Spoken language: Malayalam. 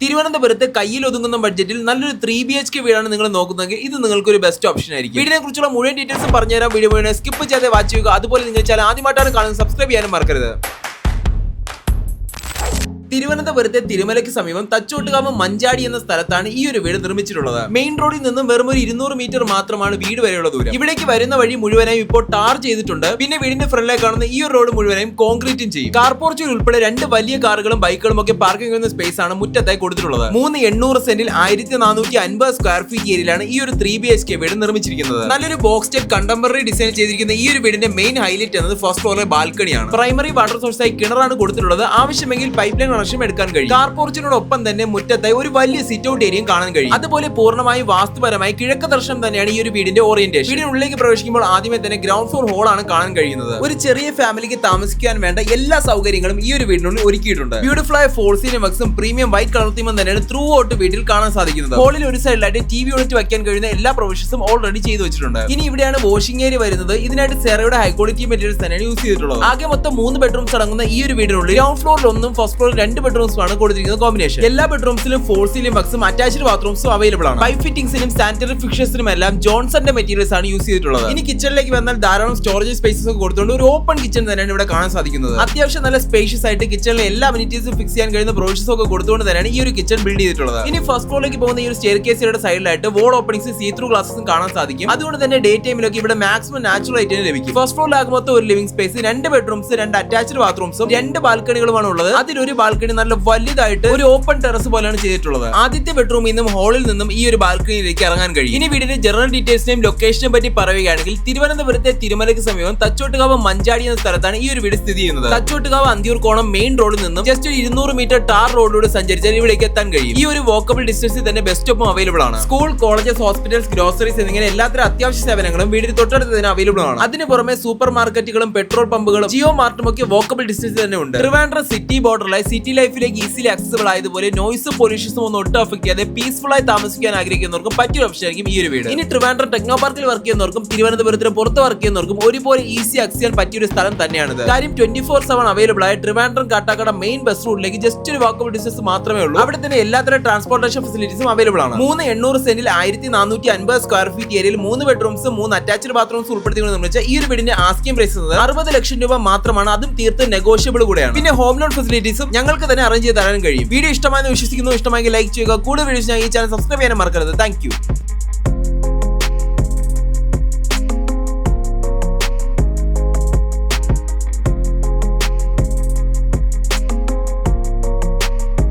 തിരുവനന്തപുരത്ത് കയ്യിൽ ഒതുങ്ങുന്ന ബഡ്ജറ്റിൽ നല്ലൊരു 3BHK വീടാണ് നിങ്ങൾ നോക്കുന്നതെങ്കിൽ ഇത് നിങ്ങൾക്ക് ഒരു ബെസ്റ്റ് ഓപ്ഷൻ ആയിരിക്കും. വീടിനെ കുറിച്ചുള്ള മുഴുവൻ ഡീറ്റെയിൽസും പറഞ്ഞുതരാം. വീഡിയോ മുഴുവൻ സ്കിപ്പ് ചെയ്യാതെ വാച്ച് ചെയ്യുക. അതുപോലെ നിങ്ങൾ ചാനൽ ആദ്യമായിട്ടാണ് കാണുന്നത് സബ്സ്ക്രൈബ് ചെയ്യാനും മറക്കരുത്. തിരുവനന്തപുരത്തെ തിരുമലയ്ക്ക് സമീപം തച്ചോട്ടുകാവ് മഞ്ചാടി എന്ന സ്ഥലത്താണ് ഈ ഒരു വീട് നിർമ്മിച്ചിട്ടുള്ളത്. മെയിൻ റോഡിൽ നിന്നും വെറും ഒരു 200 മീറ്റർ മാത്രമാണ് വീട് വരെയുള്ള ദൂരം. ഇവിടേക്ക് വരുന്ന വഴി മുഴുവനായും ഇപ്പോൾ ടാർ ചെയ്തിട്ടുണ്ട്. പിന്നെ വീടിന്റെ ഫ്രണ്ടിലേക്ക് കാണുന്ന ഈ ഒരു റോഡ് മുഴുവനായും കോൺക്രീറ്റും ചെയ്യും. കാർ പോർച്ചുകൾ ഉൾപ്പെടെ 2 വലിയ കാറുകളും ബൈക്കുകളും ഒക്കെ പാർക്കിംഗ് ചെയ്യുന്ന സ്പേസ് ആണ് മുറ്റത്തായി കൊടുത്തിട്ടുള്ളത്. 3 സെന്റിൽ 1450 സ്ക്വയർ ഫീറ്റ് ഏരിയയിലാണ് ഈ ഒരു 3BHK വീട് നിർമ്മിച്ചിരിക്കുന്നത്. നല്ലൊരു ബോക്സ് സ്റ്റൈൽ കണ്ടംപററി ഡിസൈൻ ചെയ്തിരിക്കുന്ന ഈ ഒരു വീടിന്റെ മെയിൻ ഹൈലൈറ്റ് എന്നത് ഫസ്റ്റ് ഫ്ലോറിലെ ബാൽക്കണിയാണ്. പ്രൈമറി വാട്ടർ സോഴ്സായി കിണറാണ് കൊടുത്തിട്ടുള്ളത്. ആവശ്യമെങ്കിൽ പൈപ്പ് ലൈൻ എടുക്കാൻ കഴിയും. കാർ പോർച്ചിനോടൊപ്പം തന്നെ മുറ്റത്തായി ഒരു വലിയ സിറ്റ് ഔട്ട് ഏരിയയും കാണാൻ കഴിയും. അതുപോലെ പൂർണ്ണമായും വാസ്തുപരമായി കിഴക്ക് ദർശനം തന്നെയാണ് ഈ ഒരു വീടിന്റെ ഓറിയന്റേഷൻ. വീടിനുള്ളിലേക്ക് പ്രവേശിക്കുമ്പോൾ ആദ്യമേ തന്നെ ഗ്രൗണ്ട് ഫ്ലോർ ഹോൾ ആണ് കാണാൻ കഴിയുന്നത്. ഒരു ചെറിയ ഫാമിലിക്ക് താമസിക്കാൻ വേണ്ട എല്ലാ സൗകര്യങ്ങളും ഈ ഒരു വീടിനുള്ളിൽ ഒരുക്കിയിട്ടുണ്ട്. ബ്യൂട്ടിഫുൾ ആയ ഫോൾ സീലിംഗ് വർക്സും പ്രീമിയം വൈറ്റ് കളർ തീമും തന്നെയാണ് ത്രൂ ഔട്ട് വീട്ടിൽ കാണാൻ സാധിക്കുന്നത്. ഹോളിൽ ഒരു സൈഡിലായിട്ട് TV യൂണിറ്റ് വയ്ക്കാൻ കഴിയുന്ന എല്ലാ പ്രൊവിഷൻസും ഓൾറെഡി ചെയ്തു വെച്ചിട്ടുണ്ട്. ഇനി ഇവിടെയാണ് വാഷിംഗ് ഏരിയ വരുന്നത്. ഇതിനായിട്ട് സെറയുടെ ഹൈ ക്വാളിറ്റി മെറ്റീരിയൽസ് തന്നെയാണ് യൂസ് ചെയ്തിട്ടുള്ളത്. ആകെ മൊത്തം 3 ബെഡ്റൂംസ് അടങ്ങുന്ന ഈ ഒരു വീടിനുള്ളിൽ ഗ്രൗണ്ട് ഫ്ലോറിൽ 1 ഫസ്റ്റ് ഫ്ലോറിൽ 2 ബെഡ്റൂംസ് ആണ് കൊടുത്തിരിക്കുന്ന കോമ്പിനേഷൻ. എല്ലാ ബെഡ്റൂംസിലും ഫോൾ സീലിംഗ് വർക്സും അറ്റാച്ച്ഡ് ബാത്റൂംസും അവൈലബിൾ ആണ്. പൈപ്പ് ഫിറ്റിംഗ്സിനും സാനിറ്ററി ഫിക്സേഴ്സിനും എല്ലാം ജോൺസന്റെ മെറ്റീരിയൽസ് ആണ് യൂസ് ചെയ്തിട്ടുള്ളത്. ഇനി കിച്ചണിലേക്ക് വന്നാൽ ധാരാളം സ്റ്റോറേജ് സ്പേസസ് ഒക്കെ കൊടുത്തുകൊണ്ട് ഒരു ഓപ്പൺ കിച്ചൺ തന്നെയാണ് ഇവിടെ കാണാൻ സാധിക്കുന്നത്. അത്യാവശ്യം നല്ല സ്പേഷ്യസ് ആയിട്ട് കിച്ചണിലെ എല്ലാ അമിനിറ്റീസും ഫിക്സ് ചെയ്യാൻ കഴിയുന്ന പ്രൊവിഷൻസ് ഒക്കെ കൊടുത്തുകൊണ്ട് തന്നെയാണ് ഈ ഒരു കിച്ചൺ ബിൽഡ് ചെയ്തിട്ടുള്ളത്. ഇനി ഫസ്റ്റ് ഫ്ലോറിലേക്ക് പോകുന്ന ഈ ഒരു സ്റ്റെയർ കേസിയുടെ സൈഡിലായിട്ട് വോൾ ഓപ്പണിംഗ്സ് സീ ത്രൂ ഗ്ലാസസും കാണാൻ സാധിക്കും. അതുകൊണ്ട് തന്നെ ഡേ ടൈമിലൊക്കെ ഇവിടെ മാക്സിമം നാച്ചുറൽ ആയിട്ട് ലഭിക്കും. ഫസ്റ്റ് ഫ്ലോറിലാകുമ്പോൾ ഒരു ലിവിംഗ് സ്പേസ്, 2 ബെഡ്റൂംസ്, 2 അറ്റാച്ച്ഡ് ബാത്റൂംസും 2 ബാൽക്കണികളുമാണ് ഉള്ളത്. അതിലൊരു ബാൽക്കണി നല്ല വലുതായിട്ട് ഒരു ഓപ്പൺ ടെറസ് പോലെയാണ് ചെയ്തിട്ടുള്ളത്. ആദ്യത്തെ ബെഡ്റൂമിൽ നിന്നും ഹാളിൽ നിന്നും ഈ ഒരു ബാൽക്കണിയിലേക്ക് ഇറങ്ങാൻ കഴിയും. ഇനി വീടിന്റെ ജനറൽ ഡീറ്റെയിൽസിനെയും ലൊക്കേഷനെ പറ്റി പറയുകയാണെങ്കിൽ തിരുവനന്തപുരത്തെ തിരുമലയ്ക്ക് സമീപം തച്ചോട്ടുകാവ് മഞ്ചാടി എന്ന സ്ഥലത്താണ് ഈ ഒരു വീട് സ്ഥിതി ചെയ്യുന്നത്. തച്ചോട്ടുകാവ് അന്തിയൂർ കോണം മെയിൻ റോഡിൽ നിന്നും ജസ്റ്റ് ഒരു 200 മീറ്റർ ടാർ റോഡിലൂടെ സഞ്ചരിച്ചാൽ ഇവിടേക്ക് എത്താൻ കഴിയും. ഈ ഒരു വോക്കബിൾ ഡിസ്റ്റൻസിൽ തന്നെ ബസ് സ്റ്റോപ്പും അവൈലബിൾ ആണ്. സ്കൂൾ, കോളേജസ്, ഹോസ്പിറ്റൽസ്, ഗ്രോസറീസ് എന്നിങ്ങനെ എല്ലാത്തരം അത്യാവശ്യ സേവനങ്ങളും വീടിന് തൊട്ടടുത്ത് തന്നെ അവൈലബിൾ ആണ്. അതിന് പുറമെ സൂപ്പർ മാർക്കറ്റുകളും പെട്രോൾ പമ്പുകളും ജിയോ മാർട്ടും ഒക്കെ വോക്കബിൾ ഡിസ്റ്റൻസിൽ തന്നെ ഉണ്ട്. ട്രിവാൻഡ്രം സിറ്റി ബോർഡറിലായി സിറ്റി ലൈഫിലേക്ക് ഈസിലി ആക്സസിബിൾ ആയതുപോലെ നോയ്സും പൊല്യൂഷൻസും ഒന്നും ഒട്ടും അഫക്ട് ചെയ്യാതെ പീസ്ഫുൾ ആയി താമസിക്കാൻ ആഗ്രഹിക്കുന്നവർക്കും പറ്റിയ ഓപ്ഷൻ ആയിരിക്കും ഈ ഒരു വീട്. ഇനി ട്രിവാൻഡ്രം ടെക്നോ പാർക്കിൽ വർക്ക് ചെയ്യുന്നവർക്കും തിരുവനന്തപുരത്തിന് പുറത്ത് വർക്ക് ചെയ്യുന്നവർക്കും ഒരുപോലെ ഈസി ആക്സസ് ചെയ്യാൻ പറ്റിയ ഒരു സ്ഥലം തന്നെയാണിത്. കാര്യം 24/7 അവൈലബിൾ ആയ ട്രിവാൻഡ്രം കാട്ടാക്കട മെയിൻ ബസ് റൂട്ടിലേക്ക് ജസ്റ്റ് ഒരു വാക്കബിൾ ഡിസ്റ്റൻസ് മാത്രമേ ഉള്ളൂ. അവിടെ തന്നെ എല്ലാത്തരം ട്രാൻസ്പോർട്ടേഷൻ ഫെസിലിറ്റീസും അവൈലബിൾ ആണ്. 800 സെന്റിൽ 1450 സ്ക്വയർ ഫീറ്റ് ഏരിയയിൽ 3 ബെഡ്റൂംസ്, 3 അറ്റാച്ച്ഡ് ബാത്റൂംസ് ഉൾപ്പെടുത്തിക്കൊണ്ട് നിർമ്മിച്ച ഈ ഒരു വീടിന്റെ ആസ്കിംഗ് പ്രൈസ് 60 ലക്ഷം രൂപ മാത്രമാണ്. അതും തീർത്ത് നെഗോഷ്യബിൾ കൂടെയാണ്. പിന്നെ ഹോം ലോൺ ഫെസിലിറ്റീസും ഞങ്ങൾക്ക് തന്നെ അറേഞ്ച് ചെയ്ത് തരാൻ കഴിയും. വീഡിയോ ഇഷ്ടമായെന്ന് വിശ്വസിക്കുന്നു. ഇഷ്ടമായെങ്കിൽ ലൈക്ക് ചെയ്യുക. കൂടുതൽ വീഡിയോസ് ഈ ചാനൽ സബ്സ്ക്രൈബ് ചെയ്യാൻ മറക്കരുത്. Thank you.